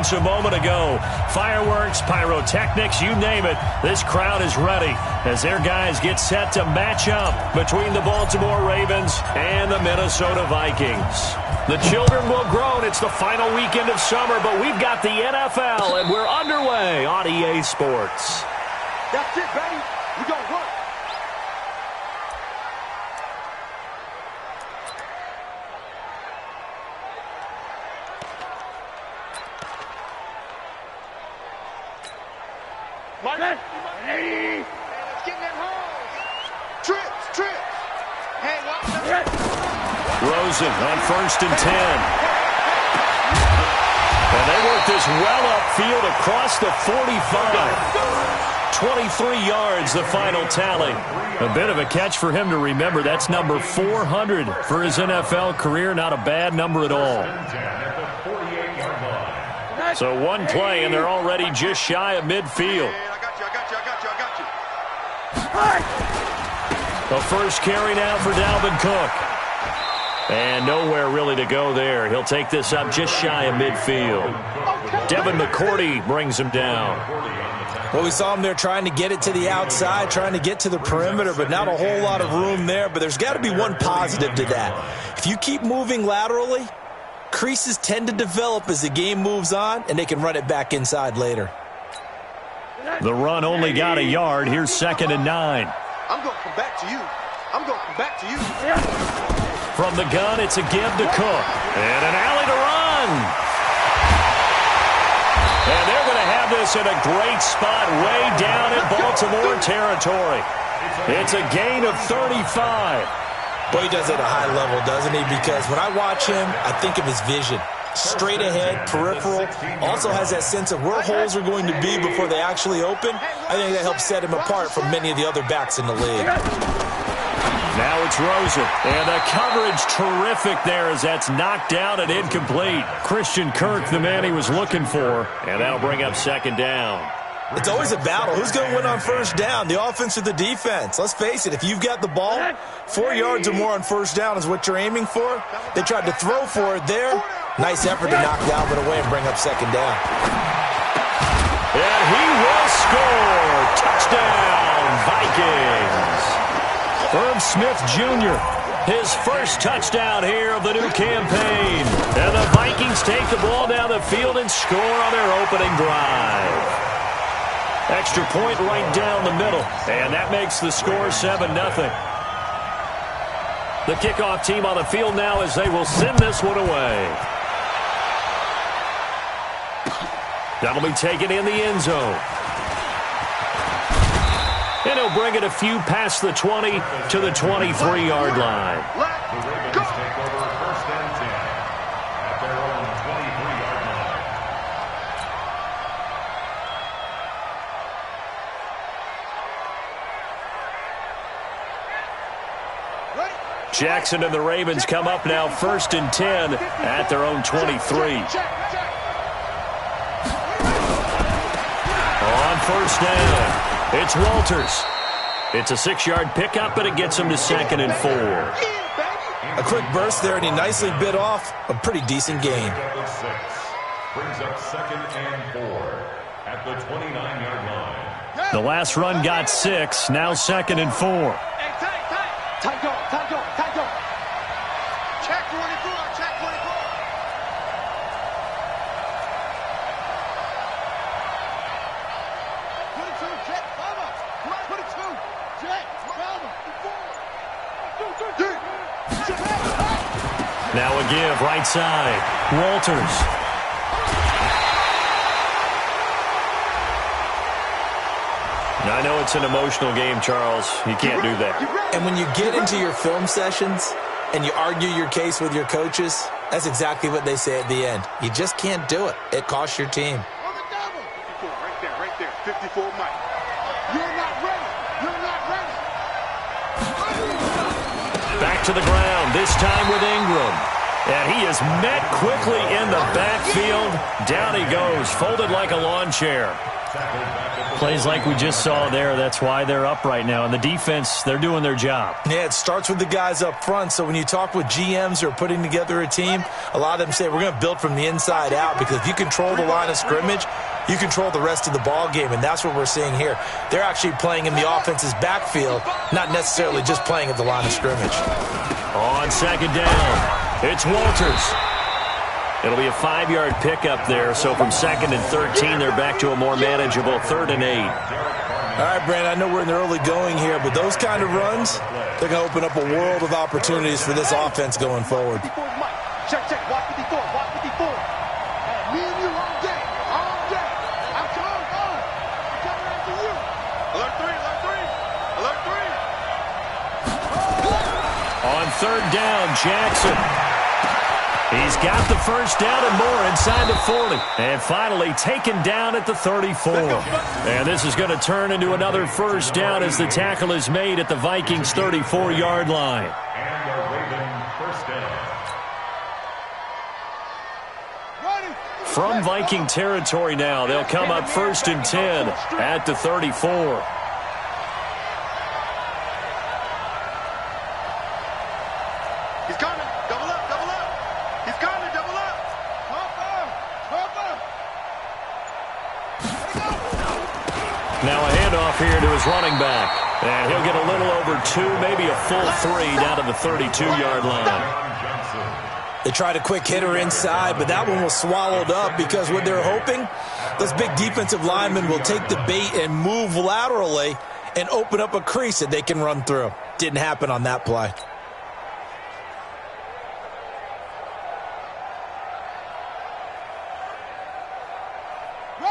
seconds a moment ago. Fireworks, pyrotechnics, you name it. This crowd is ready as their guys get set to match up between the Baltimore Ravens and the Minnesota Vikings. The children will groan. It's the final weekend of summer, but we've got the NFL, and we're underway on EA Sports. That's it, baby. We gonna work. Hey, let's get that home. Trips. Hey, Rosen on 1st and 10. And they work this well upfield across the 45. 23 yards, the final tally. A bit of a catch for him to remember. That's number 400 for his NFL career. Not a bad number at all. So one play, and they're already just shy of midfield. I got you. The first carry now for Dalvin Cook. And nowhere really to go there. He'll take this up just shy of midfield. Devin McCourty brings him down. Well, we saw him there trying to get it to the outside, trying to get to the perimeter, but not a whole lot of room there. But there's got to be one positive to that. If you keep moving laterally, creases tend to develop as the game moves on, and they can run it back inside later. The run only got a yard. Here's 2nd and 9. I'm going to come back to you. From the gun, it's a give to Cook. And an alley to run. And they're going to have this in a great spot way down in Baltimore territory. It's a gain of 35. Boy, he does it at a high level, doesn't he? Because when I watch him, I think of his vision. Straight ahead, peripheral, also has that sense of where holes are going to be before they actually open. I think that helps set him apart from many of the other backs in the league. Now it's Rosen, and the coverage terrific there as that's knocked down and incomplete. Christian Kirk, the man he was looking for, and that'll bring up 2nd down. It's always a battle. Who's going to win on 1st down, the offense or the defense? Let's face it, if you've got the ball, 4 yards or more on 1st down is what you're aiming for. They tried to throw for it there. Nice effort to knock Dalvin away and bring up 2nd down. And he will score. Touchdown, Vikings. Irv Smith Jr., his first touchdown here of the new campaign. And the Vikings take the ball down the field and score on their opening drive. Extra point right down the middle. And that makes the score 7-0. The kickoff team on the field now as they will send this one away. That'll be taken in the end zone. And he'll bring it a few past the 20 to the 23-yard line. Let's go. Jackson and the Ravens come up now 1st and 10 at their own 23. On 1st down. It's Walters. It's a 6-yard pickup, but it gets him to 2nd and 4. A quick burst there, and he nicely bit off a pretty decent gain. Brings up 2nd and 4 at the 29-yard line. The last run got 6, now 2nd and 4. Tight go. Check 24. Now a give, right side. Walters. I know it's an emotional game, Charles. You can't do that. And when you get into your film sessions and you argue your case with your coaches, that's exactly what they say at the end. You just can't do it. It costs your team. Right there. 54 Mike. You're not ready. Back to the ground, this time with Ingram. And he is met quickly in the backfield. Down he goes, folded like a lawn chair. Plays like we just saw there. That's why they're up right now. And the defense, they're doing their job. Yeah, it starts with the guys up front. So when you talk with GMs who are putting together a team, a lot of them say we're going to build from the inside out, because if you control the line of scrimmage, you control the rest of the ball game, and that's what we're seeing here. They're actually playing in the offense's backfield, not necessarily just playing at the line of scrimmage. On second down, it's Walters. It'll be a 5-yard pickup there, so from 2nd and 13, they're back to a more manageable 3rd and 8. All right, Brandon, I know we're in the early going here, but those kind of runs, they're going to open up a world of opportunities for this offense going forward. Check, check, walk 54, walk 54. Me and you all day, all day. I'm coming after you. Alert 3, alert 3, alert 3. On 3rd down, Jackson. He's got the first down and more inside the 40. And finally taken down at the 34. And this is going to turn into another first down as the tackle is made at the Vikings' 34-yard line. And the Raven first down. From Viking territory now, they'll come up 1st and 10 at the 34. He's coming, double up, double up. He's coming, double up. Now a handoff here to his running back. And he'll get a little over 2, maybe a full 3 down to the 32-yard line. They tried a quick hitter inside, but that one was swallowed up because what they're hoping, those big defensive linemen will take the bait and move laterally and open up a crease that they can run through. Didn't happen on that play.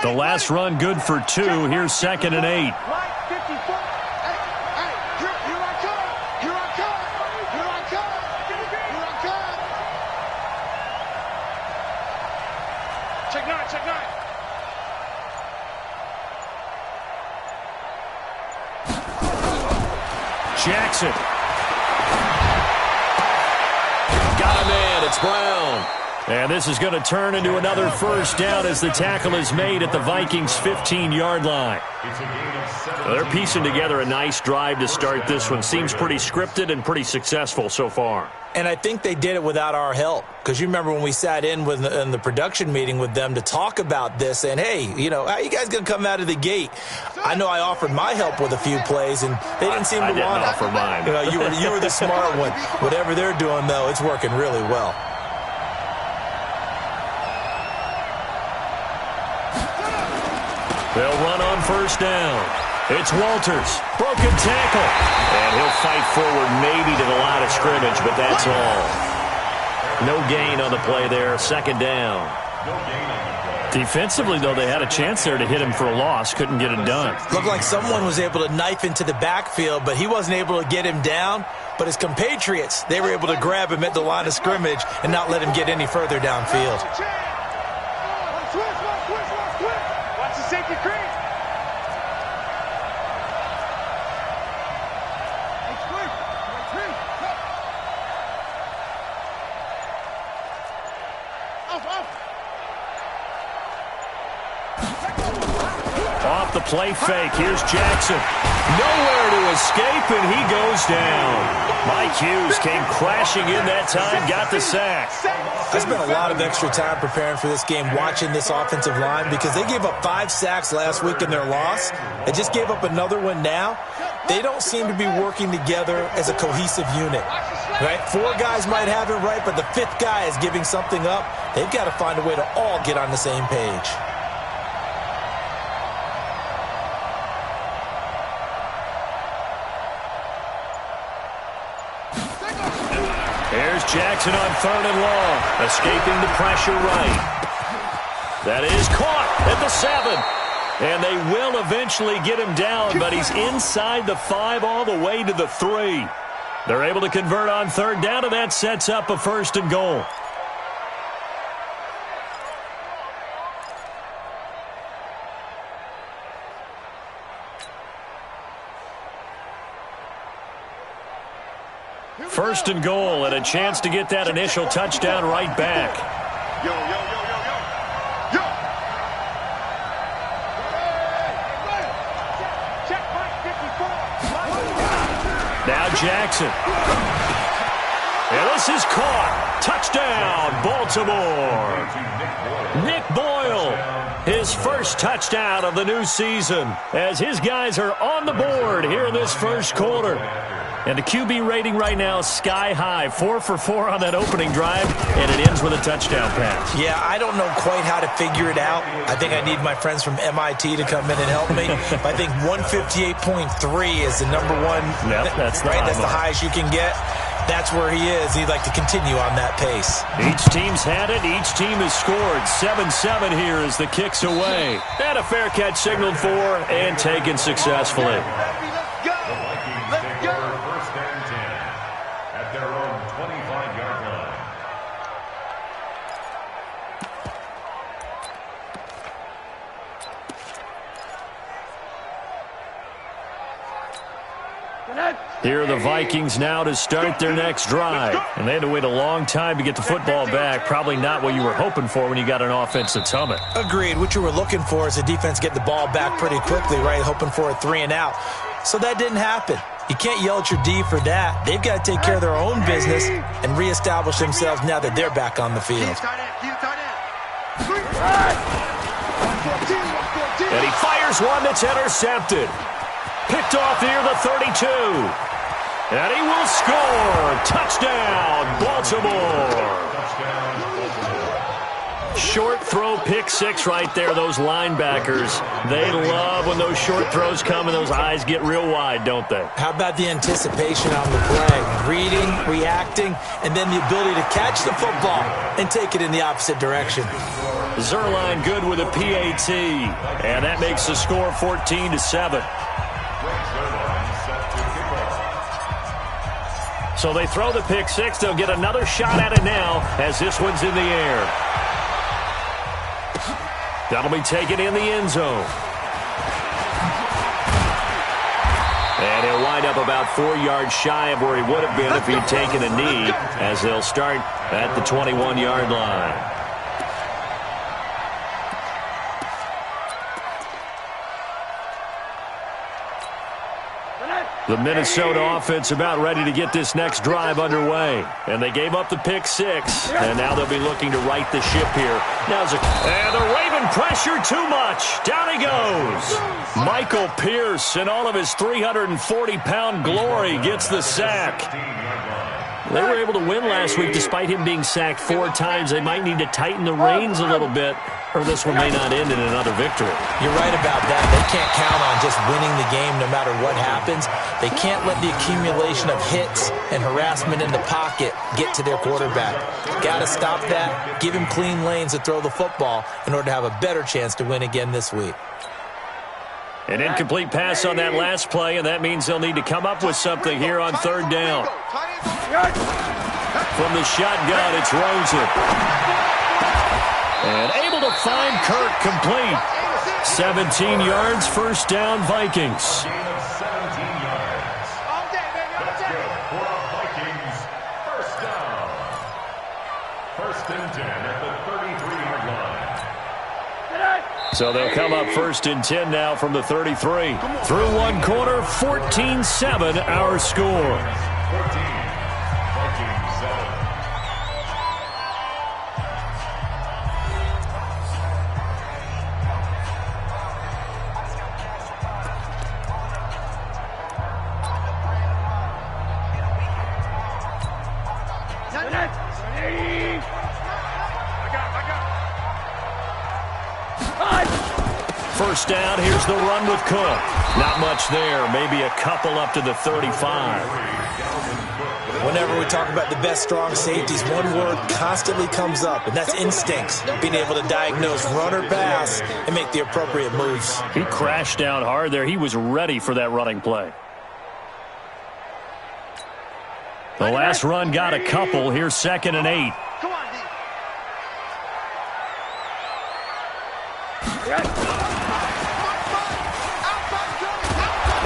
The last run good for 2. Here's 2nd and 8. Check 9, check 9. Jackson. Got a man. It's Brown. And this is going to turn into another first down as the tackle is made at the Vikings' 15-yard line. Well, they're piecing together a nice drive to start this one. Seems pretty scripted and pretty successful so far. And I think they did it without our help, because you remember when we sat in the production meeting with them to talk about this, and hey, you know, how are you guys going to come out of the gate? I know I offered my help with a few plays, and they didn't seem to want it. I didn't offer mine. You know, you were the smart one. Whatever they're doing, though, it's working really well. They'll run on first down. It's Walters. Broken tackle. And he'll fight forward maybe to the line of scrimmage, but that's all. No gain on the play there. 2nd down. Defensively, though, they had a chance there to hit him for a loss. Couldn't get it done. Looked like someone was able to knife into the backfield, but he wasn't able to get him down. But his compatriots, they were able to grab him at the line of scrimmage and not let him get any further downfield. Watch the safety crease. Off the play fake. Here's Jackson. Nowhere to escape, and he goes down. Mike Hughes came crashing in that time, got the sack. I spent a lot of extra time preparing for this game, watching this offensive line, because they gave up 5 sacks last week in their loss. They just gave up another one now. They don't seem to be working together as a cohesive unit. Right? 4 guys might have it right, but the 5th guy is giving something up. They've got to find a way to all get on the same page. Here's Jackson on 3rd and long, escaping the pressure right. That is caught at the 7. And they will eventually get him down, but he's inside the 5 all the way to the 3. They're able to convert on 3rd down, and that sets up a 1st and goal. First and goal, and a chance to get that initial touchdown right back. Yo, yo, yo, yo, yo. Yo. Check point 54. Now Jackson. And this is caught. Touchdown, Baltimore. Nick Boyle, his first touchdown of the new season, as his guys are on the board here in this first quarter. And the QB rating right now is sky high. 4 for 4 on that opening drive, and it ends with a touchdown pass. Yeah, I don't know quite how to figure it out. I think I need my friends from MIT to come in and help me. But I think 158.3 is the number one. Yep, that's the right. high That's the mark. highest you can get. That's where he is. He'd like to continue on that pace. Each team's had it. Each team has scored. 7-7 here as the kick's away. And a fair catch signaled for and taken successfully. Let's go. The Vikings Let's take go. over first and 10 at their own 25-yard line. Here are the Vikings now to start their next drive. And they had to wait a long time to get the football back. Probably not what you were hoping for when you got an offense that's humming. Agreed. What you were looking for is the defense get the ball back pretty quickly, right? Hoping for a 3 and out. So that didn't happen. You can't yell at your D for that. They've got to take care of their own business and reestablish themselves now that they're back on the field. And he fires one that's intercepted. Picked off near the 32. And he will score. Touchdown, Baltimore. Short throw, pick six right there. Those linebackers, they love when those short throws come and those eyes get real wide, don't they? How about the anticipation on the play? Reading, reacting, and then the ability to catch the football and take it in the opposite direction. Zuerlein good with a PAT. And that makes the score 14-7. So they throw the pick six. They'll get another shot at it now as this one's in the air. That'll be taken in the end zone. And he'll wind up about 4 yards shy of where he would have been if he'd taken a knee, as they'll start at the 21-yard line. The Minnesota offense about ready to get this next drive underway. And they gave up the pick six. And now they'll be looking to right the ship here. And they're waving pressure too much. Down he goes. Michael Pierce in all of his 340-pound glory gets the sack. They were able to win last week despite him being sacked 4 times. They might need to tighten the reins a little bit, or this one may not end in another victory. You're right about that. They can't count on just winning the game no matter what happens. They can't let the accumulation of hits and harassment in the pocket get to their quarterback. Got to stop that, give him clean lanes to throw the football in order to have a better chance to win again this week. An incomplete pass on that last play, and that means they'll need to come up with something here on third down. From the shotgun, it's Rosen. And able to find Kirk complete. 17 yards, first down, Vikings. Gain of 17 yards. That's good for the Vikings. First down. First and 10 at the 33-yard line. So they'll come up first and 10 now from the 33. Through one quarter, 14-7 our score. 14. Vikings 7. First down, here's the run with Cook. Not much there, maybe a couple up to the 35. Whenever we talk about the best strong safeties, one word constantly comes up, and that's instincts. Being able to diagnose run or pass and make the appropriate moves. He crashed down hard there. He was ready for that running play. The last run got a couple. Here's 2nd and 8. Come on, D.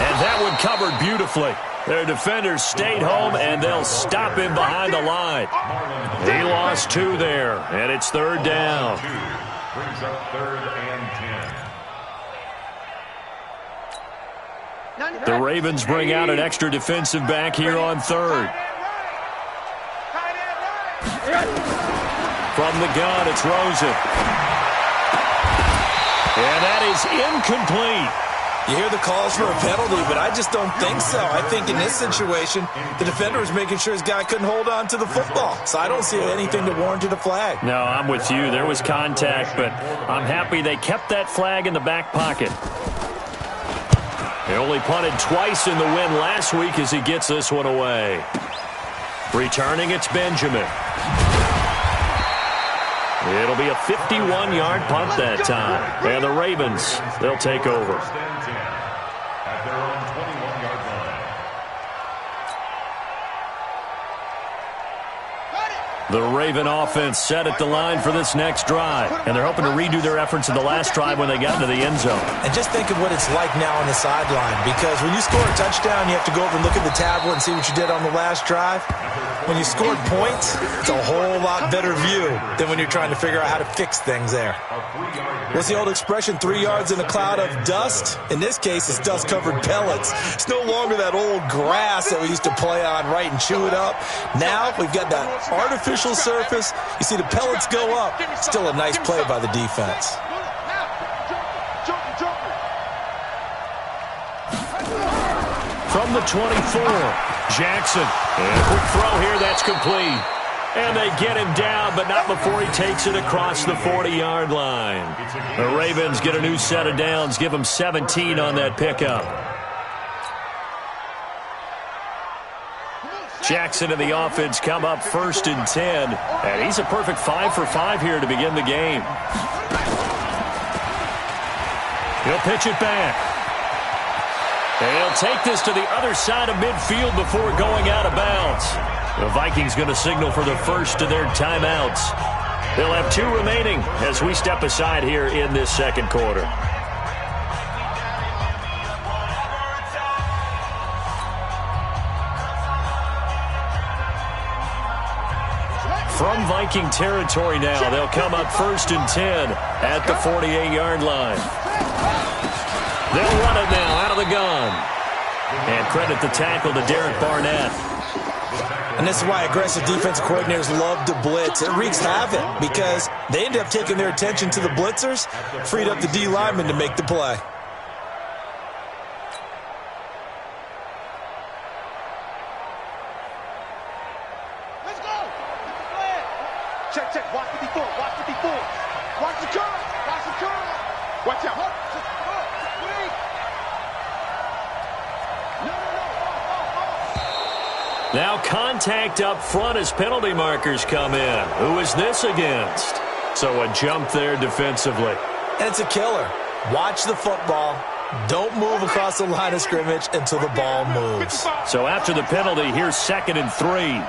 And that one covered beautifully. Their defenders stayed home, and they'll stop him behind the line. He lost 2 there, and it's 3rd down. Brings up 3rd and 10. The Ravens bring out an extra defensive back here on 3rd. From the gun, it's Rosen. And that is incomplete. You hear the calls for a penalty, but I just don't think so. I think in this situation, the defender was making sure his guy couldn't hold on to the football. So I don't see anything that warranted a flag. No, I'm with you. There was contact, but I'm happy they kept that flag in the back pocket. He only punted twice in the win last week as he gets this one away. Returning, it's Benjamin. It'll be a 51-yard punt that time. And the Ravens, they'll take over. First and 10 at their own 21-yard line. The Raven offense set at the line for this next drive. And they're hoping to redo their efforts in the last drive when they got into the end zone. And just think of what it's like now on the sideline. Because when you score a touchdown, you have to go over and look at the tablet and see what you did on the last drive. When you scored points, it's a whole lot better view than when you're trying to figure out how to fix things there. What's the old expression, 3 yards in a cloud of dust? In this case, it's dust-covered pellets. It's no longer that old grass that we used to play on, right, and chew it up. Now we've got that artificial surface. You see the pellets go up. Still a nice play by the defense. From the 24, Jackson. And a quick throw here, that's complete. And they get him down, but not before he takes it across the 40-yard line. The Ravens get a new set of downs, give them 17 on that pickup. Jackson and the offense come up 1st and 10. And he's a perfect 5 for 5 here to begin the game. He'll pitch it back. They'll take this to the other side of midfield before going out of bounds. The Vikings going to signal for the first of their timeouts. They'll have 2 remaining as we step aside here in this second quarter. From Viking territory now, they'll come up 1st and 10 at the 48-yard line. They'll run it now out of the gun. And credit the tackle to Derek Barnett. And this is why aggressive defensive coordinators love to blitz. It wreaks havoc because they end up taking their attention to the blitzers, freed up the D lineman to make the play. Let's go. Check, check. Watch 54. Watch 54. Watch the curl. Watch the curl. Watch out. Now contact up front as penalty markers come in. Who is this against? So a jump there defensively. And it's a killer. Watch the football. Don't move across the line of scrimmage until the ball moves. So after the penalty, here's 2nd and 3.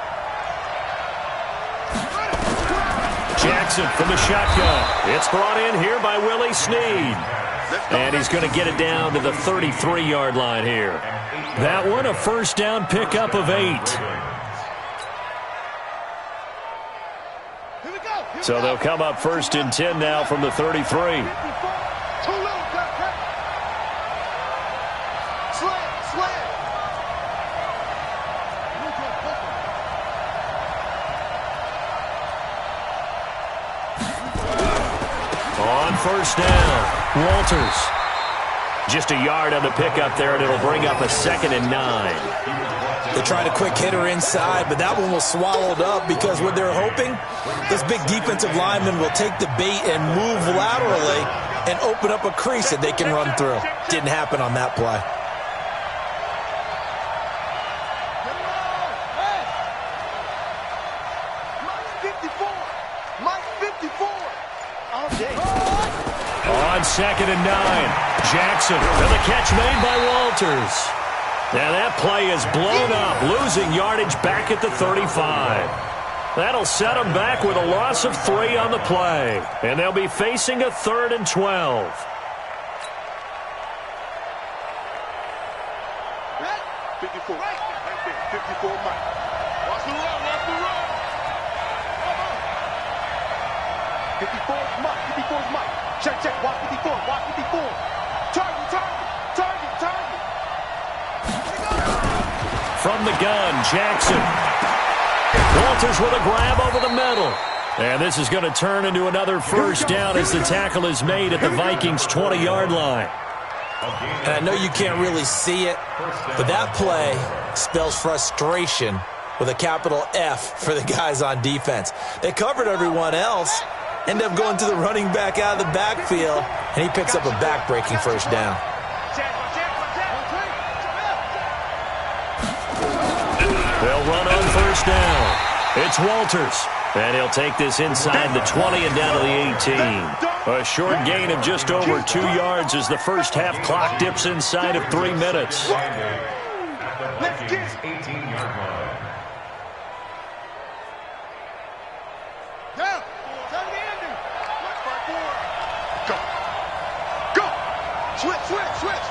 Jackson from the shotgun. It's brought in here by Willie Snead. And he's going to get it down to the 33-yard line here. That one, a 1st down pickup of 8. So they'll come up 1st and 10 now from the 33. On 1st down, Walters. Just a yard on the pickup there, and it'll bring up a 2nd and 9. They tried a quick hitter inside, but that one was swallowed up because what they're hoping, this big defensive lineman will take the bait and move laterally and open up a crease that they can run through. Didn't happen on that play. On 2nd and 9, Jackson, and the catch made by Walters. Now that play is blown up, losing yardage back at the 35. That'll set them back with a loss of 3 on the play, and they'll be facing a 3rd and 12. Right. 54. Right. 54 Mike. Watch the run, watch the run. 54 is Mike, 54 is Mike. Check, check, watch 54, watch 54. Target, target, target, target. From the gun, Jackson. Walters with a grab over the middle. And this is going to turn into another first down as the tackle is made at the Vikings' 20-yard line. And I know you can't really see it, but that play spells frustration with a capital F for the guys on defense. They covered everyone else, end up going to the running back out of the backfield, and he picks up a back-breaking first down. They'll run on first down. It's Walters. And he'll take this inside the 20 and down to the 18. A short gain of just over 2 yards as the first half clock dips inside of 3 minutes. Let's get it. 18-yard line. Down. Turn the ending. Left back forward. Go. Go. Switch, switch, switch.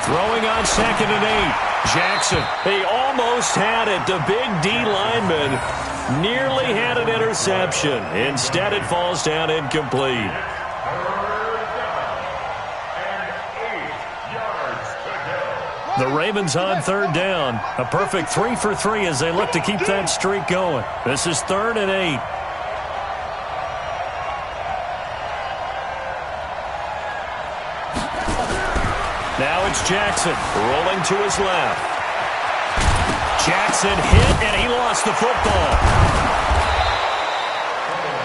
Throwing on 2nd and 8. Jackson, he almost had it. The big D lineman nearly had an interception. Instead, it falls down incomplete. The Ravens on 3rd down. A perfect 3 for 3 as they look to keep that streak going. This is 3rd and 8. Now it's Jackson rolling to his left. Jackson hit, and he lost the football.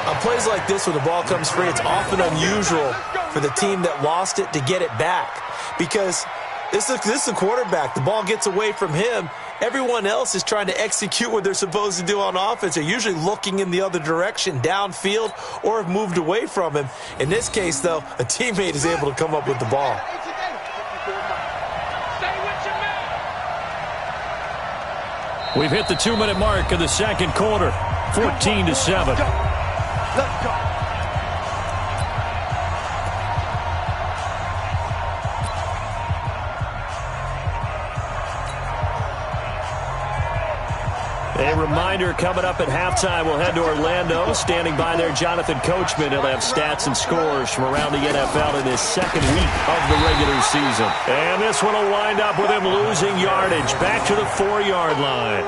On plays like this where the ball comes free, it's often unusual for the team that lost it to get it back. Because this is the quarterback. The ball gets away from him. Everyone else is trying to execute what they're supposed to do on offense. They're usually looking in the other direction, downfield, or have moved away from him. In this case, though, a teammate is able to come up with the ball. We've hit the 2-minute mark of the second quarter. 14-7. Let's go. A reminder coming up at halftime, we'll head to Orlando. Standing by there, Jonathan Coachman. He'll have stats and scores from around the NFL in his second week of the regular season. And this one will wind up with him losing yardage back to the 4-yard line.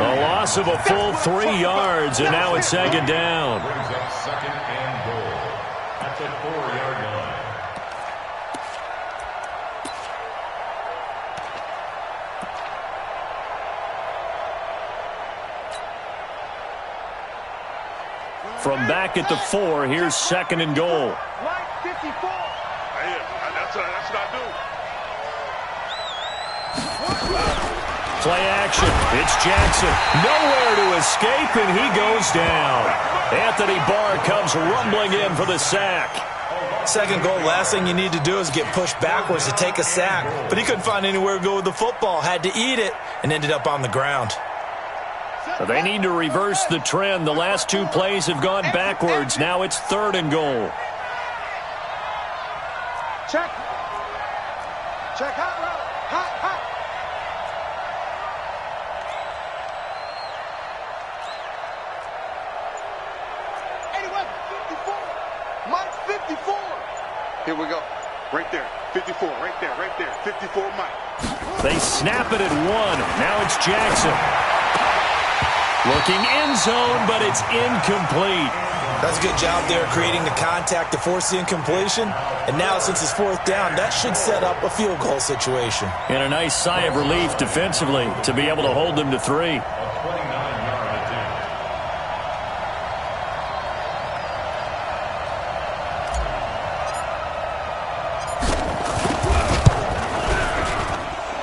A loss of a full 3 yards, and now it's 2nd down. Brings up 2nd and goal. That's a 4-yard line. From back at the 4, here's 2nd and goal. Line 54. That's what I do. Play action. It's Jackson. Nowhere to escape, and he goes down. Anthony Barr comes rumbling in for the sack. 2nd goal, last thing you need to do is get pushed backwards to take a sack. But he couldn't find anywhere to go with the football. Had to eat it and ended up on the ground. They need to reverse the trend. The last 2 plays have gone backwards. Now it's 3rd and goal. Check. Check. Hot route. Hot, hot. 81, 54. Mike 54. Here we go. Right there. 54. Right there. Right there. 54 Mike. They snap it at 1. Now it's Jackson. Looking end zone, but it's incomplete. That's a good job there creating the contact to force the incompletion. And now since it's 4th down, that should set up a field goal situation. And a nice sigh of relief defensively to be able to hold them to 3. A 29-yard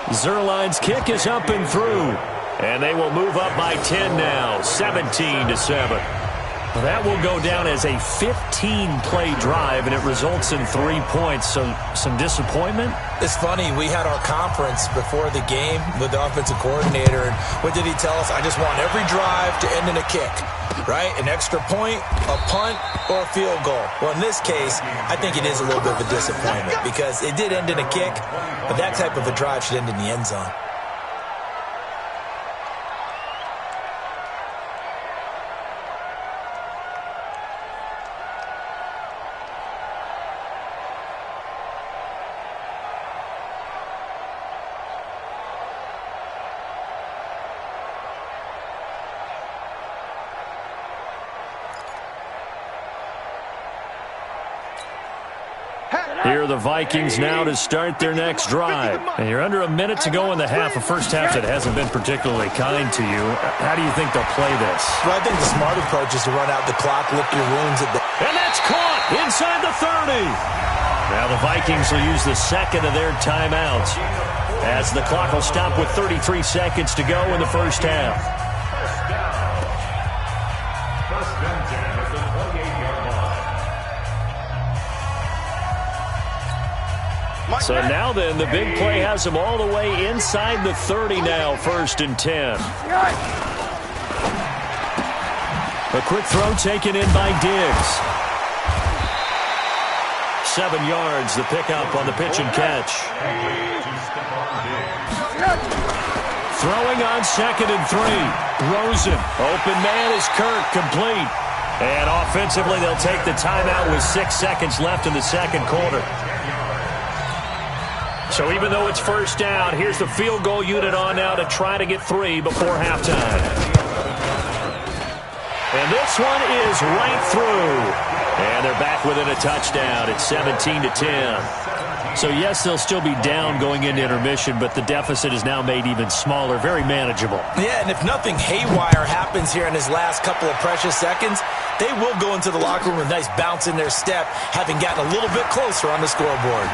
attempt. Zerline's kick is up and through. And they will move up by 10 now, 17-7. That will go down as a 15-play drive, and it results in 3 points. So some disappointment? It's funny, we had our conference before the game with the offensive coordinator, and what did he tell us? I just want every drive to end in a kick. right? An extra point, a punt, or a field goal. Well, in this case, I think it is a little bit of a disappointment because it did end in a kick, but that type of a drive should end in the end zone. Here are the Vikings now to start their next drive. And you're under a minute to go in the half, a first half that hasn't been particularly kind to you. How do you think they'll play this? Well, I think the smart approach is to run out the clock, lick your wounds. And that's caught inside the 30. Now the Vikings will use the second of their timeouts as the clock will stop with 33 seconds to go in the first half. First and 10 at the 28-yard line. So now then, the big play has them all the way inside the 30 now, first and 10. A quick throw taken in by Diggs. 7 yards, the pickup on the pitch and catch. Throwing on second and 3. Rosen, open man is Kirk, complete. And offensively, they'll take the timeout with 6 seconds left in the second quarter. So even though it's first down, here's the field goal unit on now to try to get 3 before halftime. And this one is right through. And they're back within a touchdown. It's 17-10. So yes, they'll still be down going into intermission, but the deficit is now made even smaller, very manageable. Yeah, and if nothing haywire happens here in his last couple of precious seconds, they will go into the locker room with a nice bounce in their step, having gotten a little bit closer on the scoreboard.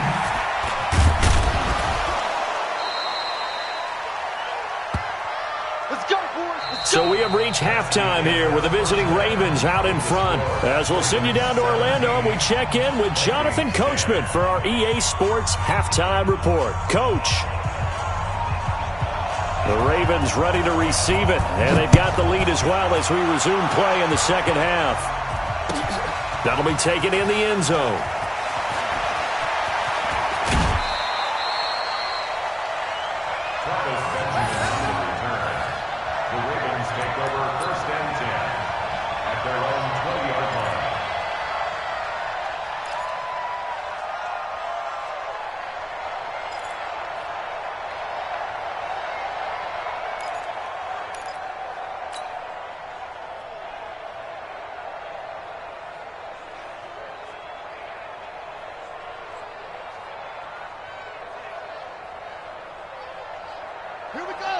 So we have reached halftime here with the visiting Ravens out in front. As we'll send you down to Orlando, and we check in with Jonathan Coachman for our EA Sports Halftime Report. Coach. The Ravens ready to receive it, and they've got the lead as well as we resume play in the second half. That'll be taken in the end zone.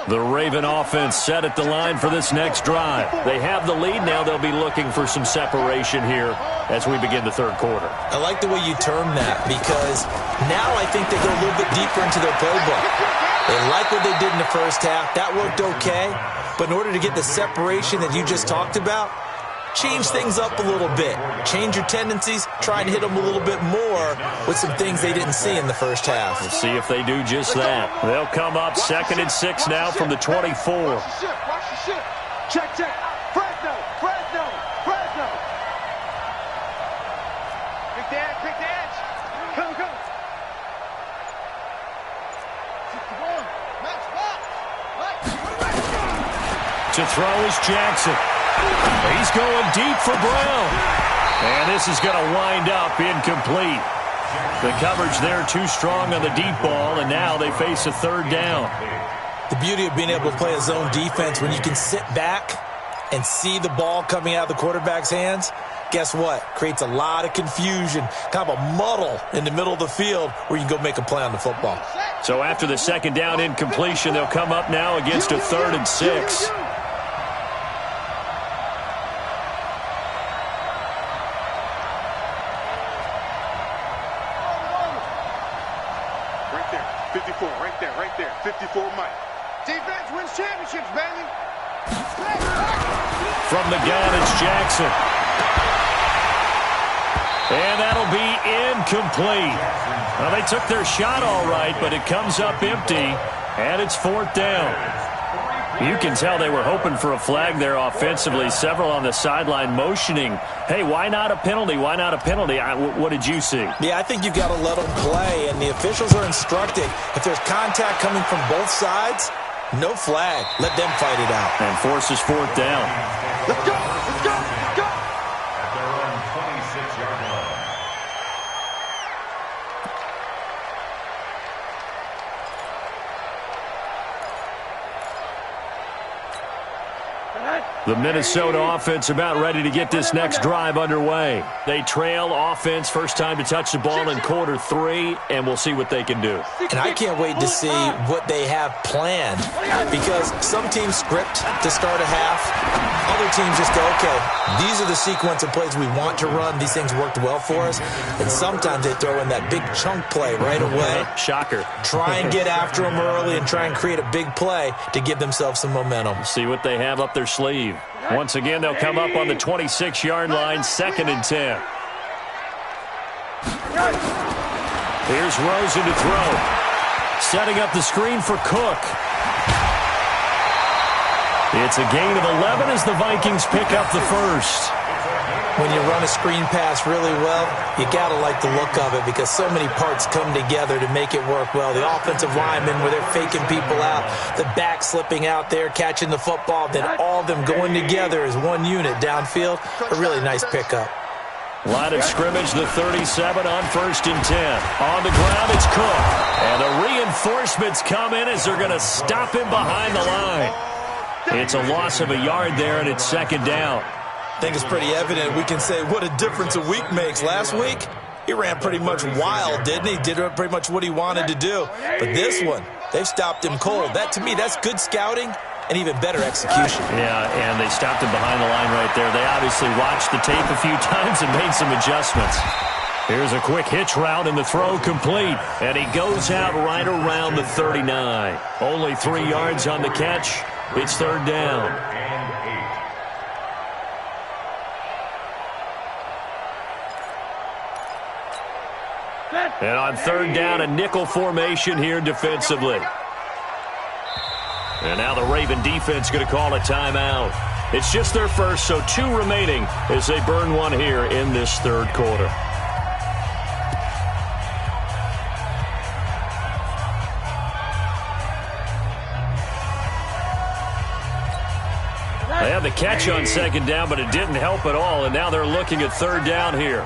The Raven offense set at the line for this next drive. They have the lead. Now they'll be looking for some separation here as we begin the third quarter. I like the way you term that because now I think they go a little bit deeper into their playbook. They like what they did in the first half. That worked okay. But in order to get the separation that you just talked about, change things up a little bit. Change your tendencies. Try and hit them a little bit more with some things they didn't see in the first half. We'll see if they do just that. They'll come up 2nd and 6 now from the 24. Watch the ship. Check. Fresno. Pick the edge. Come. To throw is Jackson. He's going deep for Brown. And this is going to wind up incomplete. The coverage there too strong on the deep ball, and now they face a third down. The beauty of being able to play a zone defense when you can sit back and see the ball coming out of the quarterback's hands, guess what? Creates a lot of confusion, kind of a muddle in the middle of the field where you can go make a play on the football. So after the second down incompletion, they'll come up now against a 3rd and 6. Right there. 54 Mike. Defense wins championships, baby. From the gun, it's Jackson. And that'll be incomplete. Well, they took their shot all right, but it comes up empty, and it's 4th down. You can tell they were hoping for a flag there offensively. Several on the sideline motioning, hey, why not a penalty? Why not a penalty? What did you see? Yeah, I think you've got to let them play, and the officials are instructed. If there's contact coming from both sides, no flag. Let them fight it out. And forces fourth down. Let's go! Let's go! Let's go! At their own 26-yard line. The Minnesota offense about ready to get this next drive underway. They trail offense, first time to touch the ball in quarter 3, and we'll see what they can do. And I can't wait to see what they have planned, because some teams script to start a half. Other teams just go, okay, these are the sequence of plays we want to run. These things worked well for us. And sometimes they throw in that big chunk play right away. Shocker. Try and get after them early and try and create a big play to give themselves some momentum. See what they have up their sleeve. Once again, they'll come up on the 26-yard line, 2nd and 10. Here's Rosen to throw. Setting up the screen for Cook. It's a gain of 11 as the Vikings pick up the first. When you run a screen pass really well, you got to like the look of it, because so many parts come together to make it work well. The offensive linemen, where they're faking people out, the back slipping out there, catching the football, then all of them going together as one unit downfield. A really nice pickup. Line of scrimmage, the 37 on 1st and 10. On the ground, it's Cook. And the reinforcements come in as they're going to stop him behind the line. It's a loss of a yard there, and it's 2nd down. I think it's pretty evident. We can say what a difference a week makes. Last week, he ran pretty much wild, didn't he? Did pretty much what he wanted to do. But this one, they've stopped him cold. That, to me, that's good scouting and even better execution. Yeah, and they stopped him behind the line right there. They obviously watched the tape a few times and made some adjustments. Here's a quick hitch route, and the throw complete. And he goes out right around the 39. Only 3 yards on the catch. It's 3rd down. And on 3rd down, a nickel formation here defensively. And now the Raven defense going to call a timeout. It's just their first, so 2 remaining as they burn one here in this 3rd quarter. They had the catch on 2nd down, but it didn't help at all, and now they're looking at 3rd down here.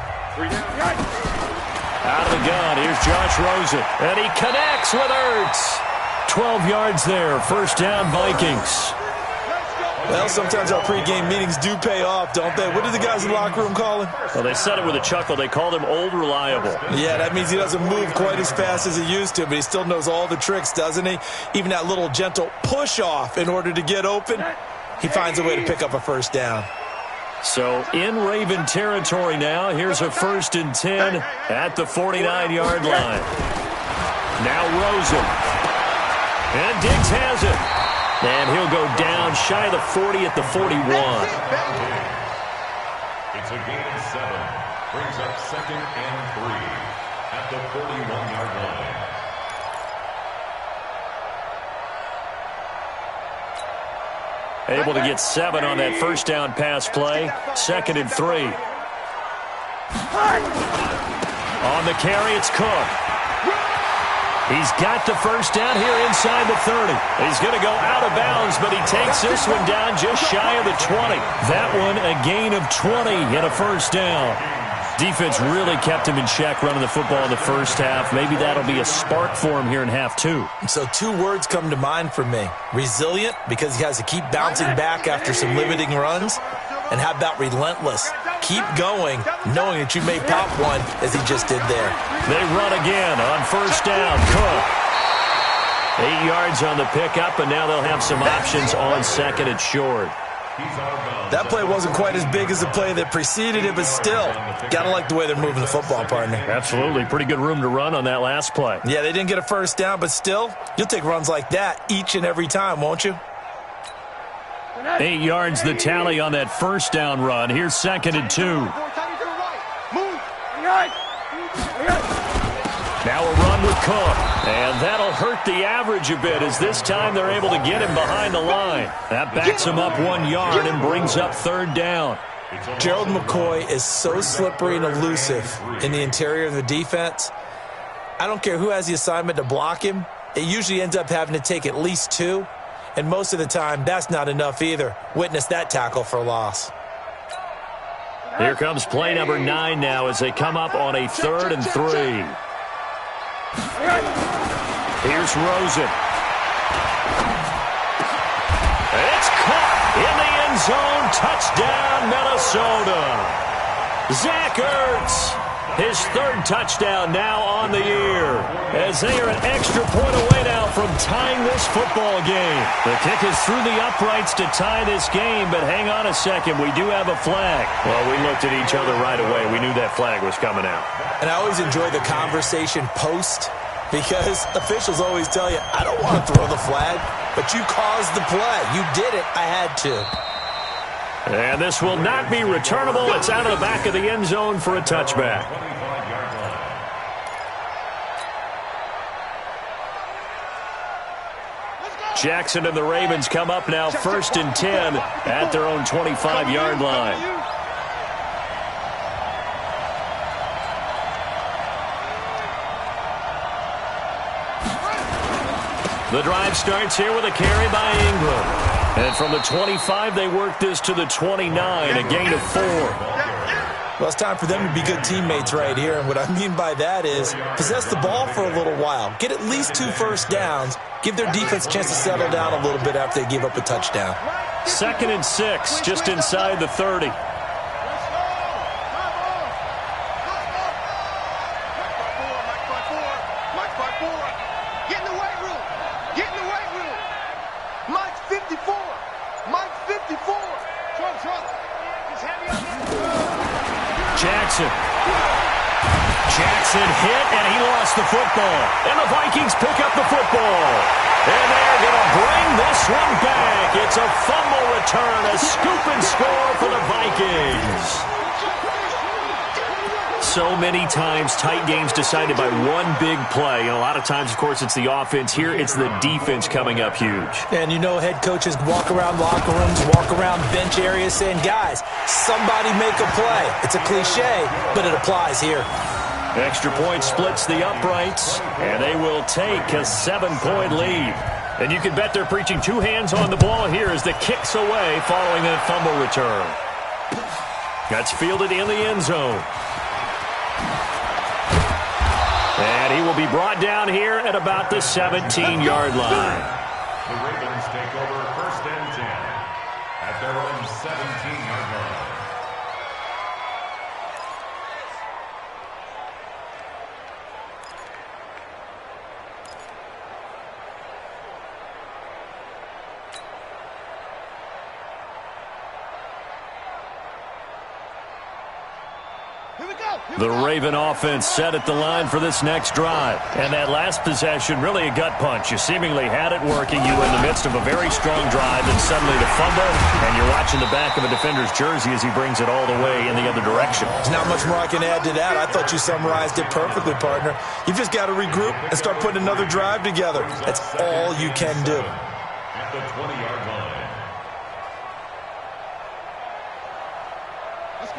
Out of the gun, here's Josh Rosen, and he connects with Ertz. 12 yards there, 1st down Vikings. Well, sometimes our pregame meetings do pay off, don't they? What did the guys in the locker room call him? Well, they said it with a chuckle. They called him Old Reliable. Yeah, that means he doesn't move quite as fast as he used to, but he still knows all the tricks, doesn't he? Even that little gentle push-off in order to get open, he finds a way to pick up a 1st down. So in Raven territory now. Here's a 1st and 10 at the 49-yard line. Now Rosen. And Diggs has it. And he'll go down shy of the 40 at the 41. It's a gain of 7. Brings up 2nd and 3 at the 41-yard line. Able to get 7 on that 1st down pass play. 2nd and 3. On the carry, it's Cook. He's got the 1st down here inside the 30. He's going to go out of bounds, but he takes this one down just shy of the 20. That one a gain of 20 and a 1st down. Defense really kept him in check running the football in the 1st half. Maybe that'll be a spark for him here in half 2. So 2 words come to mind for me. Resilient, because he has to keep bouncing back after some limiting runs. And how about relentless? Keep going, knowing that you may pop one, as he just did there. They run again on 1st down. Cook. 8 yards on the pickup, and now they'll have some options on 2nd and short. That play wasn't quite as big as the play that preceded it, but still, got to like the way they're moving the football, partner. Absolutely. Pretty good room to run on that last play. Yeah, they didn't get a 1st down, but still, you'll take runs like that each and every time, won't you? 8 yards the tally on that 1st down run. Here's 2nd and 2. Now a run with Cook. And that'll hurt the average a bit as this time they're able to get him behind the line. That backs him up 1 yard and brings up 3rd down. Gerald McCoy is so slippery and elusive in the interior of the defense. I don't care who has the assignment to block him. It usually ends up having to take at least 2. And most of the time, that's not enough either. Witness that tackle for loss. Here comes play number 9 now as they come up on a 3rd and 3. Here's Rosen. It's caught in the end zone. Touchdown, Minnesota. Zach Ertz, his 3rd touchdown now on the year, as they are an extra point away now from tying this football game. The kick is through the uprights to tie this game, but hang on a second, we do have a flag. Well, we looked at each other right away. We knew that flag was coming out. And I always enjoy the conversation post, because officials always tell you, I don't want to throw the flag, but you caused the play. You did it. I had to. And this will not be returnable. It's out of the back of the end zone for a touchback. Jackson and the Ravens come up now 1st and 10 at their own 25-yard line. The drive starts here with a carry by Ingram. And from the 25, they work this to the 29, a gain of 4. Well, it's time for them to be good teammates right here. And what I mean by that is possess the ball for a little while. Get at least 2 first downs. Give their defense a chance to settle down a little bit after they give up a touchdown. 2nd and 6, just inside the 30. Jackson hit, and he lost the football. And the Vikings pick up the football. And they're going to bring this one back. It's a fumble return, a scoop and score for the Vikings. So many times, tight games decided by one big play. And a lot of times, of course, it's the offense. Here, it's the defense coming up huge. And you know head coaches walk around locker rooms, walk around bench areas saying, guys, somebody make a play. It's a cliche, but it applies here. Extra point splits the uprights, and they will take a 7-point lead. And you can bet they're preaching 2 hands on the ball here as the kick's away following that fumble return. That's fielded in the end zone. And he will be brought down here at about the 17-yard line. The Ravens take over 1st and 10 at their own 17-yard line. The Raven offense set at the line for this next drive. And that last possession, really a gut punch. You seemingly had it working. You were in the midst of a very strong drive, and suddenly the fumble, and you're watching the back of a defender's jersey as he brings it all the way in the other direction. There's not much more I can add to that. I thought you summarized it perfectly, partner. You've just got to regroup and start putting another drive together. That's all you can do. At the 20-yard line.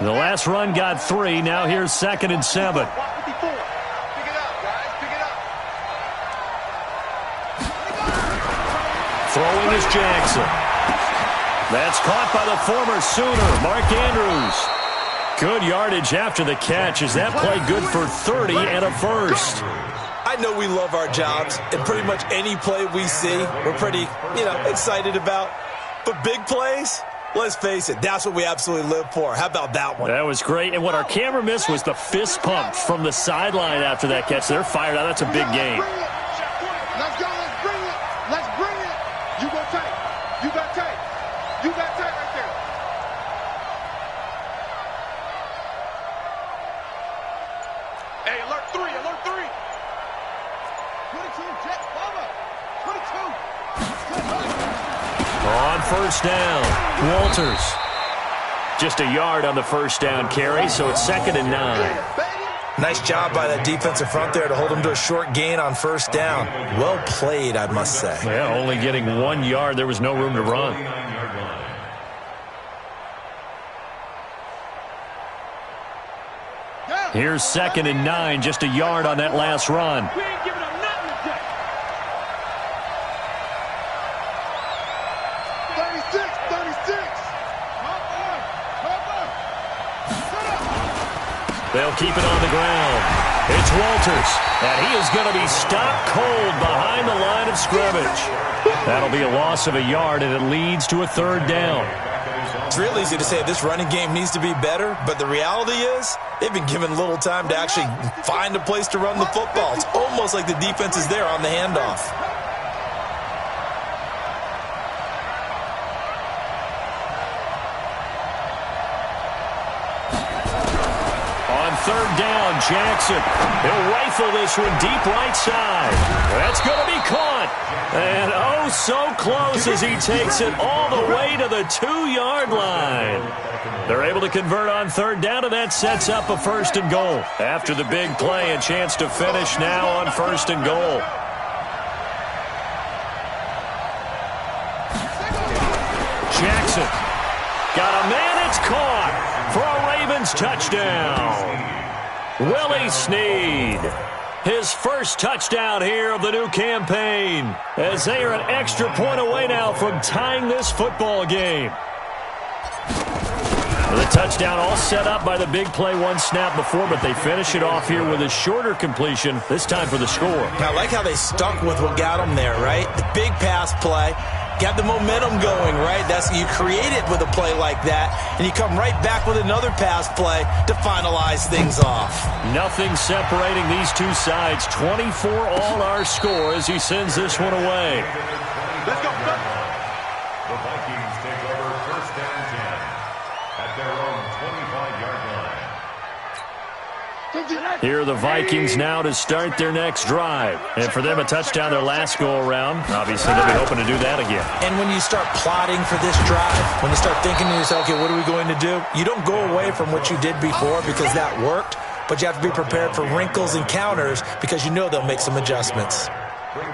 The last run got 3. Now here's 2nd and 7. Throwing is Jackson. That's caught by the former Sooner, Mark Andrews. Good yardage after the catch. Is that play good for 30 and a first? I know we love our jobs, and pretty much any play we see, we're pretty, excited about. But big plays, let's face it, that's what we absolutely live for. How about that one? That was great. And what our camera missed was the fist pump from the sideline after that catch. They're fired out. That's a big game. Let's go. Let's bring it. Let's bring it. You go tight. You got tight. You got tight right there. Hey, alert 3. Alert 3. 22, Jet, Bubba. 22. On first down, Walters. Just a yard on the first down carry, so it's 2nd and 9. Nice job by that defensive front there to hold them to a short gain on first down. Well played, I must say. Yeah, only getting 1 yard. There was no room to run. Here's 2nd and 9, just a yard on that last run. We ain't giving up nothing today. 36. They'll keep it on the ground. It's Walters, and he is going to be stopped cold behind the line of scrimmage. That'll be a loss of a yard, and it leads to a 3rd down. It's real easy to say this running game needs to be better, but the reality is they've been given little time to actually find a place to run the football. It's almost like the defense is there on the handoff. On 3rd down, Jackson. He'll rifle this one deep right side. That's going to be caught. And oh, so close as he takes it all the way to the 2-yard line. They're able to convert on 3rd down, and that sets up a 1st and goal. After the big play, a chance to finish now on 1st and goal. Jackson. Got a man, it's caught for a Ravens touchdown. Willie Snead. His first touchdown here of the new campaign, as they are an extra point away now from tying this football game. The touchdown all set up by the big play 1 snap before, but they finish it off here with a shorter completion, this time for the score. I like how they stuck with what got them there, right? The big pass play. Got the momentum going, right? You create it with a play like that, and you come right back with another pass play to finalize things off. Nothing separating these two sides. 24 all our score as he sends this one away. Let's go. The Vikings take over 1st and 10 at their own 25-yard line. Here are the Vikings now to start their next drive. And for them, a touchdown their last go-around. Obviously, they'll be hoping to do that again. And when you start plotting for this drive, when you start thinking to yourself, okay, what are we going to do? You don't go away from what you did before because that worked, but you have to be prepared for wrinkles and counters because you know they'll make some adjustments.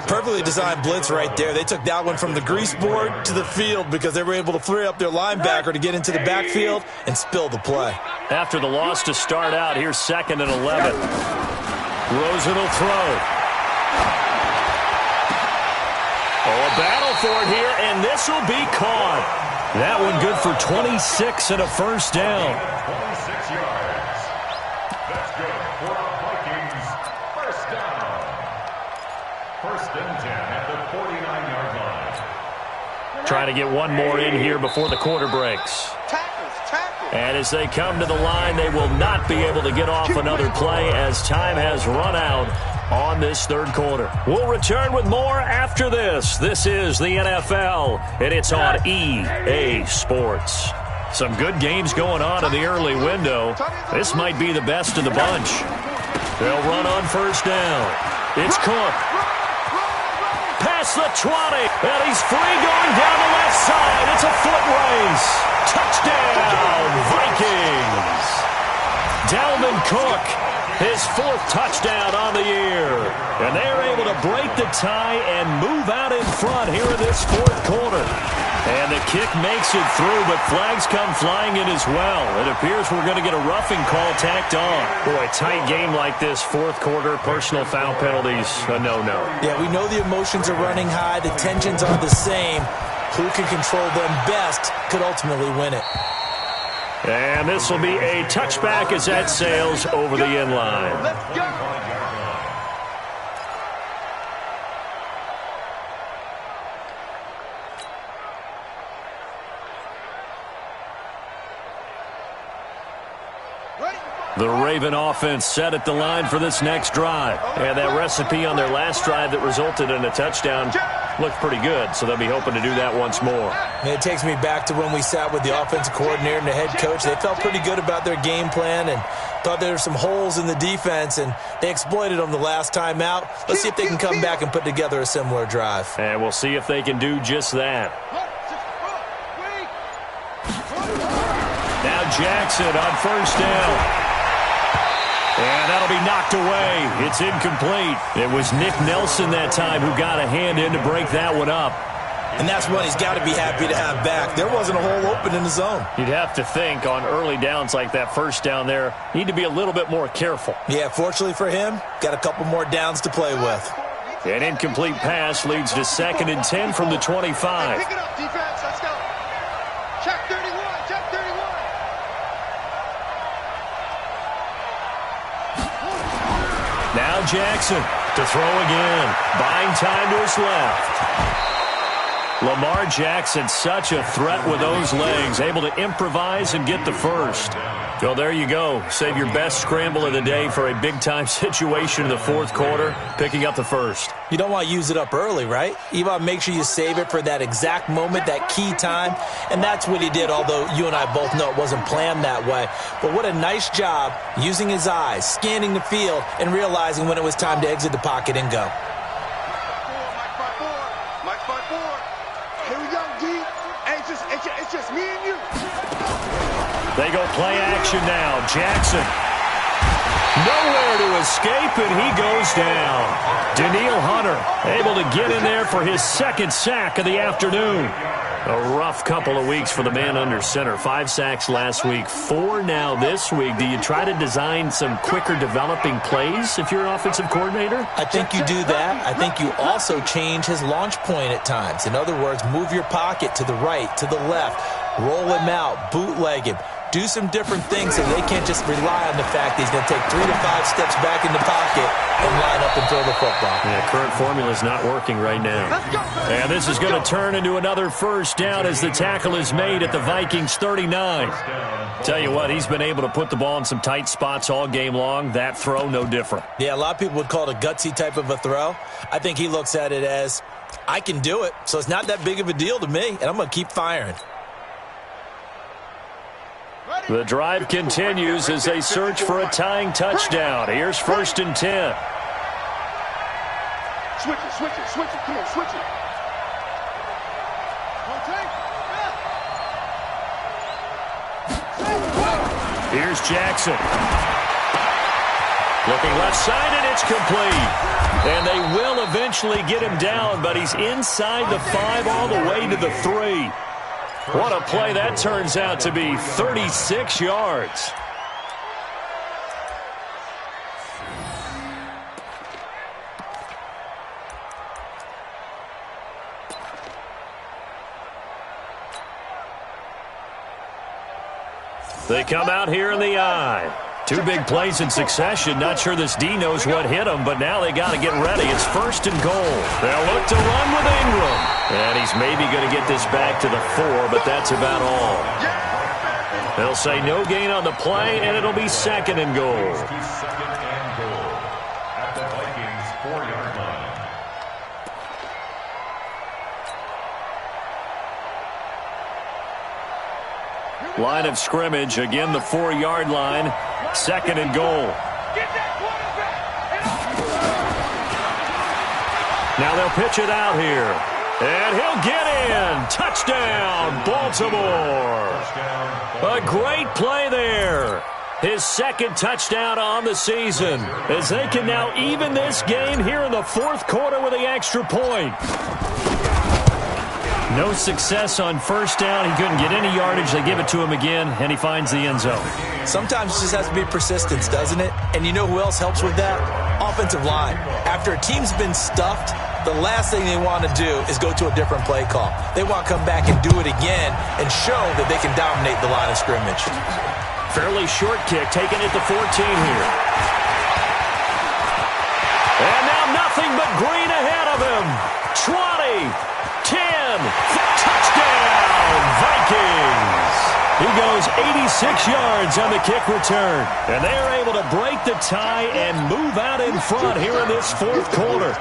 Perfectly designed blitz right there. They took that one from the grease board to the field because they were able to free up their linebacker to get into the backfield and spill the play. After the loss to start out, here's 2nd and 11. Rosen will throw. Oh, a battle for it here, and this will be caught. That one good for 26 and a 1st down. 26 yards. That's good for the Vikings. 1st down. 1st and 10 at the 49-yard line. Trying to get one more in here before the quarter breaks. And as they come to the line, they will not be able to get off another play as time has run out on this 3rd quarter. We'll return with more after this. This is the NFL, and it's on EA Sports. Some good games going on in the early window. This might be the best of the bunch. They'll run on 1st down. It's Cook. Past the 20, and he's free going down the left side. It's a foot race. Touchdown, Vikings. Dalvin Cook, his 4th touchdown on the year. And they're able to break the tie and move out in front here in this 4th quarter. And the kick makes it through, but flags come flying in as well. It appears we're going to get a roughing call tacked on. Boy, tight game like this, 4th quarter, personal foul penalties, a no-no. Yeah, we know the emotions are running high. The tensions are the same. Who can control them best could ultimately win it. And this will be a touchback as that sails over the end line. Let's go. The Raven offense set at the line for this next drive. And that recipe on their last drive that resulted in a touchdown looked pretty good, so they'll be hoping to do that once more. And it takes me back to when we sat with the offensive coordinator and the head coach. They felt pretty good about their game plan and thought there were some holes in the defense, and they exploited them the last time out. Let's see if they can come back and put together a similar drive. And we'll see if they can do just that. Now Jackson on 1st down. And that'll be knocked away. It's incomplete. It was Nick Nelson that time who got a hand in to break that one up. And that's one he's got to be happy to have back. There wasn't a hole open in the zone. You'd have to think on early downs like that first down there, need to be a little bit more careful. Yeah, fortunately for him, got a couple more downs to play with. An incomplete pass leads to 2nd and 10 from the 25. Pick it up, defense. Let's go. Check 31. Check 31. Now Jackson to throw again. Buying time to his left. Lamar Jackson, such a threat with those legs, able to improvise and get the first. Well, there you go. Save your best scramble of the day for a big-time situation in the fourth quarter, picking up the first. You don't want to use it up early, right? You want to make sure you save it for that exact moment, that key time, and that's what he did, although you and I both know it wasn't planned that way. But what a nice job using his eyes, scanning the field, and realizing when it was time to exit the pocket and go. Mike 5-4. Here we go, D. Hey, it's just me and you. They go play action now. Jackson. Nowhere to escape, and he goes down. Danielle Hunter able to get in there for his second sack of the afternoon. A rough couple of weeks for the man under center. 5 sacks last week, 4 now this week. Do you try to design some quicker developing plays if you're an offensive coordinator? I think you do that. I think you also change his launch point at times. In other words, move your pocket to the right, to the left, roll him out, bootleg him. Do some different things so they can't just rely on the fact that he's going to take 3 to 5 steps back in the pocket and line up and throw the football. Yeah, current formula is not working right now. And this is going to turn into another first down as the tackle is made at the Vikings 39. Tell you what, he's been able to put the ball in some tight spots all game long. That throw, no different. Yeah, a lot of people would call it a gutsy type of a throw. I think he looks at it as, I can do it, so it's not that big of a deal to me, and I'm going to keep firing. The drive continues as they search for a tying touchdown. Here's 1st and 10. Switch it. Come on, switch it. Here's Jackson. Looking left side, and it's complete. And they will eventually get him down, but he's inside the 5 all the way to the 3. What a play that turns out to be, 36 yards. They come out here in the eye. 2 big plays in succession. Not sure this D knows what hit him, but now they got to get ready. It's 1st and goal. They'll look to run with Ingram. And he's maybe going to get this back to the 4, but that's about all. They'll say no gain on the play, and it'll be 2nd and goal. 2nd and goal at the Vikings 4-yard line. Line of scrimmage, again the 4-yard line, 2nd and goal. Now they'll pitch it out here, and he'll get in. Touchdown, Baltimore. A great play there. His 2nd touchdown on the season, as they can now even this game here in the 4th quarter with the extra point. No success on 1st down. He couldn't get any yardage. They give it to him again, and he finds the end zone. Sometimes it just has to be persistence, doesn't it? And you know who else helps with that? Offensive line. After a team's been stuffed, the last thing they want to do is go to a different play call. They want to come back and do it again and show that they can dominate the line of scrimmage. Fairly short kick, taken at the 14 here. And now nothing but green ahead of him. 20, 10, touchdown, Vikings. He goes 86 yards on the kick return. And they're able to break the tie and move out in front here in this 4th quarter.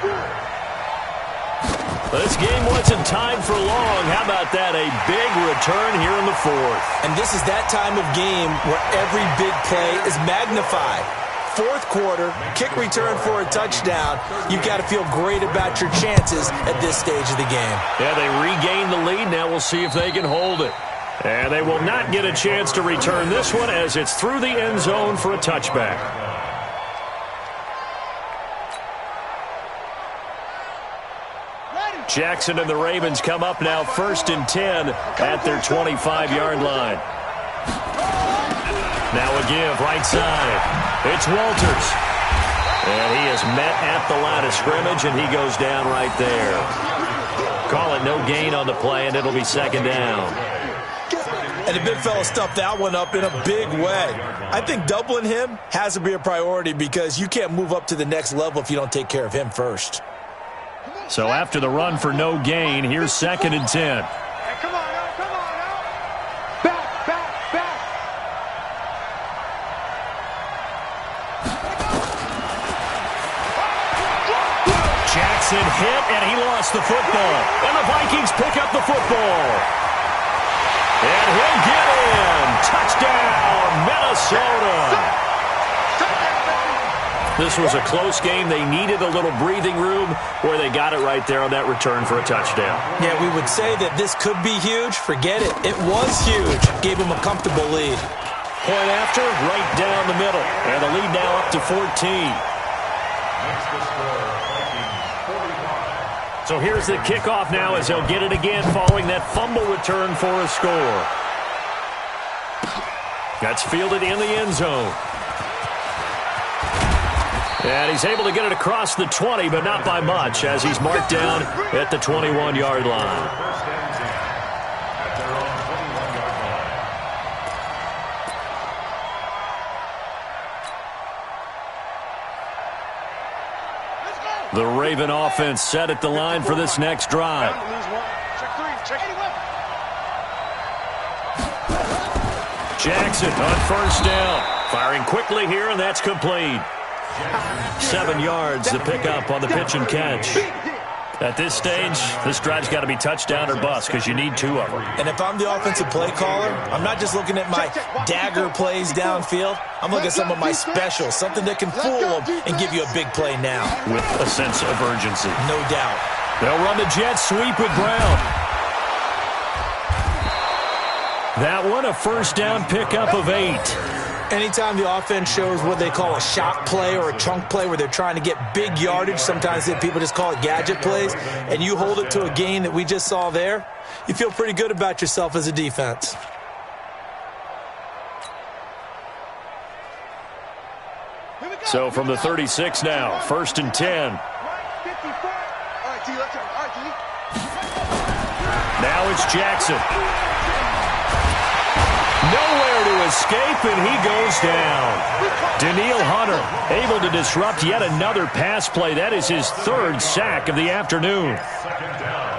This game wasn't tied for long. How about that? A big return here in the 4th. And this is that time of game where every big play is magnified. 4th quarter, kick return for a touchdown. You've got to feel great about your chances at this stage of the game. Yeah, they regained the lead. Now we'll see if they can hold it. And they will not get a chance to return this one as it's through the end zone for a touchback. Jackson and the Ravens come up now 1st and 10 at their 25-yard line. Now a give right side. It's Walters. And he is met at the line of scrimmage, and he goes down right there. Call it no gain on the play, and it'll be 2nd down. And the big fella stuffed that one up in a big way. I think doubling him has to be a priority because you can't move up to the next level if you don't take care of him first. So after the run for no gain, here's 2nd and 10. Hey, come on now, come on now. Back, back, back. Jackson hit, and he lost the football. And the Vikings pick up the football. And he'll get in. Touchdown, Minnesota. This was a close game. They needed a little breathing room where they got it right there on that return for a touchdown. Yeah, we would say that this could be huge. Forget it. It was huge. Gave him a comfortable lead. Point after, right down the middle. And the lead now up to 14. Next to score, Vikings 45. So here's the kickoff now as they'll get it again following that fumble return for a score. That's fielded in the end zone. And he's able to get it across the 20, but not by much, as he's marked down at the 21-yard line. First and 10 at their own 21-yard line. The Raven offense set at the line for this next drive. Jackson on 1st down. Firing quickly here, and that's complete. 7 yards, the pickup on the pitch and catch. At this stage, this drive's got to be touchdown or bust because you need 2 of them. And if I'm the offensive play caller, I'm not just looking at my dagger plays downfield. I'm looking at some of my specials, something that can fool them and give you a big play now. With a sense of urgency. No doubt. They'll run the jet sweep with Brown. That one, a 1st down pickup of 8. Anytime the offense shows what they call a shot play or a chunk play where they're trying to get big yardage, sometimes people just call it gadget plays, and you hold it to a gain that we just saw there, you feel pretty good about yourself as a defense. So from the 36 now, 1st and 10. Now it's Jackson. Nowhere to escape, and he goes down. Danielle Hunter able to disrupt yet another pass play. That is his 3rd sack of the afternoon. 2nd down.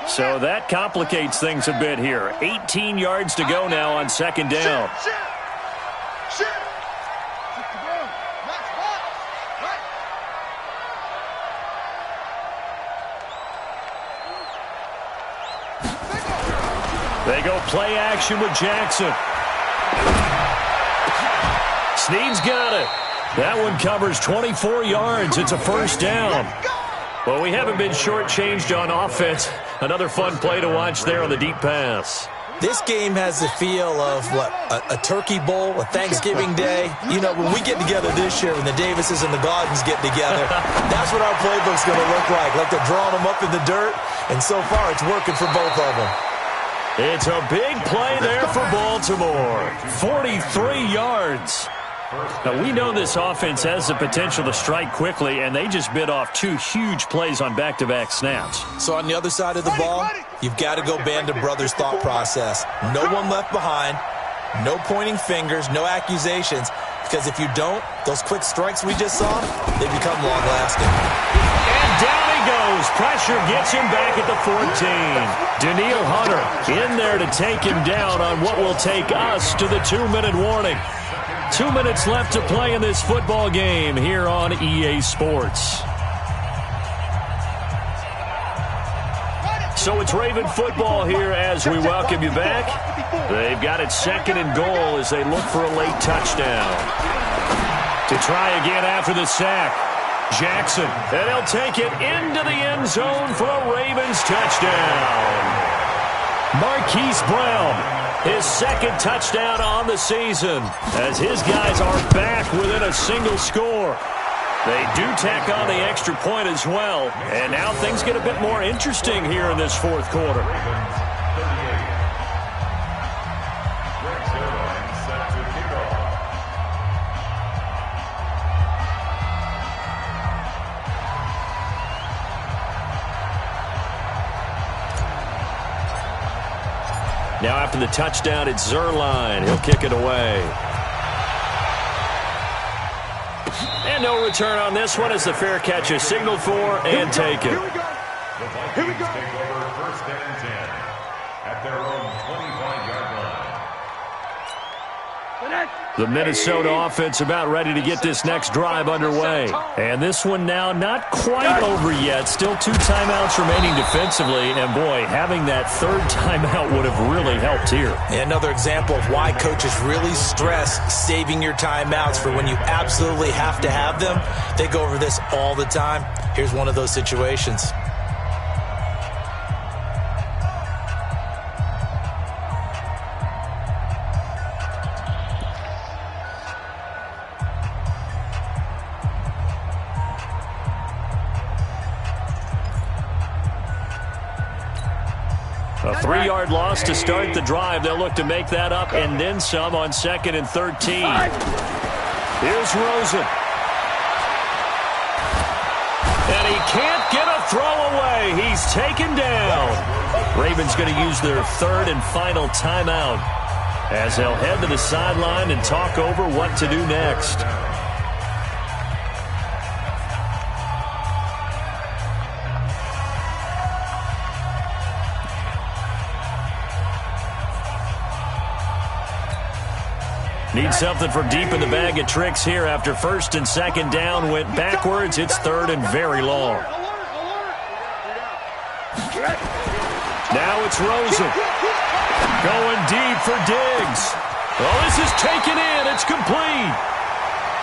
So that complicates things a bit here. 18 yards to go now on 2nd down. They go play action with Jackson. Snead's got it. That one covers 24 yards. It's a 1st down. Well, we haven't been shortchanged on offense. Another fun play to watch there on the deep pass. This game has the feel of, a turkey bowl, a Thanksgiving day. You know, when we get together this year, when the Davises and the Gaudens get together, that's what our playbook's going to look like they're drawing them up in the dirt, and so far it's working for both of them. It's a big play there for Baltimore. 43 yards. Now, we know this offense has the potential to strike quickly, and they just bit off 2 huge plays on back-to-back snaps. So on the other side of the ball, you've got to go Band of Brothers thought process. No one left behind, no pointing fingers, no accusations, because if you don't, those quick strikes we just saw, they become long-lasting. And down he goes. Pressure gets him back at the 14. Danielle Hunter in there to take him down on what will take us to the 2-minute warning. 2 minutes left to play in this football game here on EA Sports. So it's Raven football here as we welcome you back. They've got it 2nd and goal as they look for a late touchdown. To try again after the sack. Jackson, and he'll take it into the end zone for a Ravens touchdown. Marquise Brown, his 2nd touchdown on the season, as his guys are back within a single score. They do tack on the extra point as well. And now things get a bit more interesting here in this fourth quarter. Ravens 38. Greg Zuerlein set to kick off. Now after the touchdown, it's Zuerlein. He'll kick it away. And no return on this one as the fair catch is signaled for and taken. Here we go. The Vikings take over first and 10 at their own 25-yard line. The Minnesota offense about ready to get this next drive underway. And this one now not quite over yet. Still 2 timeouts remaining defensively. And, boy, having that third timeout would have really helped here. Another example of why coaches really stress saving your timeouts for when you absolutely have to have them. They go over this all the time. Here's one of those situations. A 3-yard loss to start the drive. They'll look to make that up and then some on 2nd and 13. Here's Rosen. And he can't get a throw away. He's taken down. Ravens going to use their 3rd and final timeout as they'll head to the sideline and talk over what to do next. Need something from deep in the bag of tricks here after 1st and 2nd down went backwards. It's 3rd and very long. Now it's Rosen. Going deep for Diggs. Oh, this is taken in. It's complete.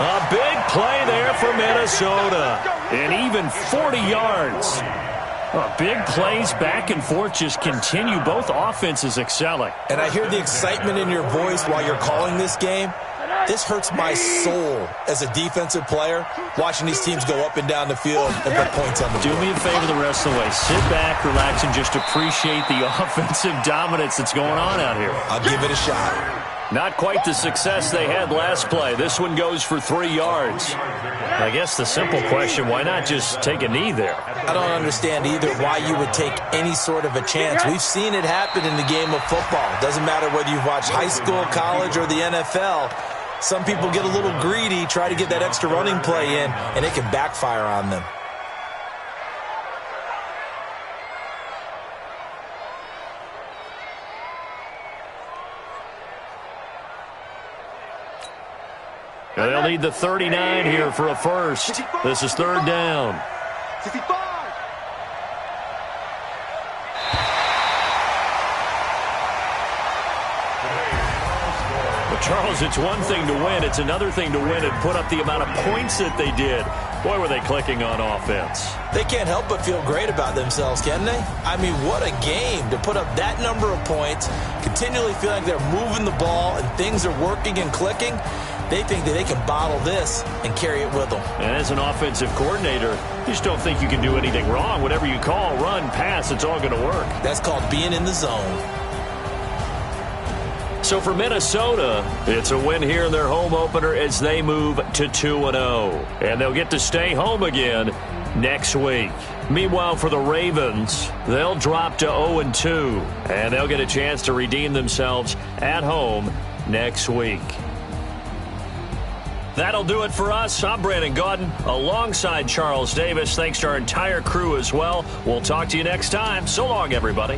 A big play there for Minnesota. And even 40 yards. Big plays back and forth just continue. Both offenses excelling. And I hear the excitement in your voice while you're calling this game. This hurts my soul as a defensive player, watching these teams go up and down the field and put points on the board. Do me a favor the rest of the way. Sit back, relax, and just appreciate the offensive dominance that's going on out here. I'll give it a shot. Not quite the success they had last play. This one goes for 3 yards. I guess the simple question, why not just take a knee there? I don't understand either why you would take any sort of a chance. We've seen it happen in the game of football. Doesn't matter whether you've watched high school, college, or the NFL. Some people get a little greedy, try to get that extra running play in, and it can backfire on them. They'll need the 39 here for a first. This is 3rd down. 65. But Charles, it's one thing to win. It's another thing to win and put up the amount of points that they did. Boy, were they clicking on offense. They can't help but feel great about themselves, can they? I mean, what a game to put up that number of points, continually feel like they're moving the ball and things are working and clicking. They think that they can bottle this and carry it with them. And as an offensive coordinator, you just don't think you can do anything wrong. Whatever you call, run, pass, it's all going to work. That's called being in the zone. So for Minnesota, it's a win here in their home opener as they move to 2-0. And they'll get to stay home again next week. Meanwhile, for the Ravens, they'll drop to 0-2. And they'll get a chance to redeem themselves at home next week. That'll do it for us. I'm Brandon Gaudin alongside Charles Davis. Thanks to our entire crew as well. We'll talk to you next time. So long, everybody.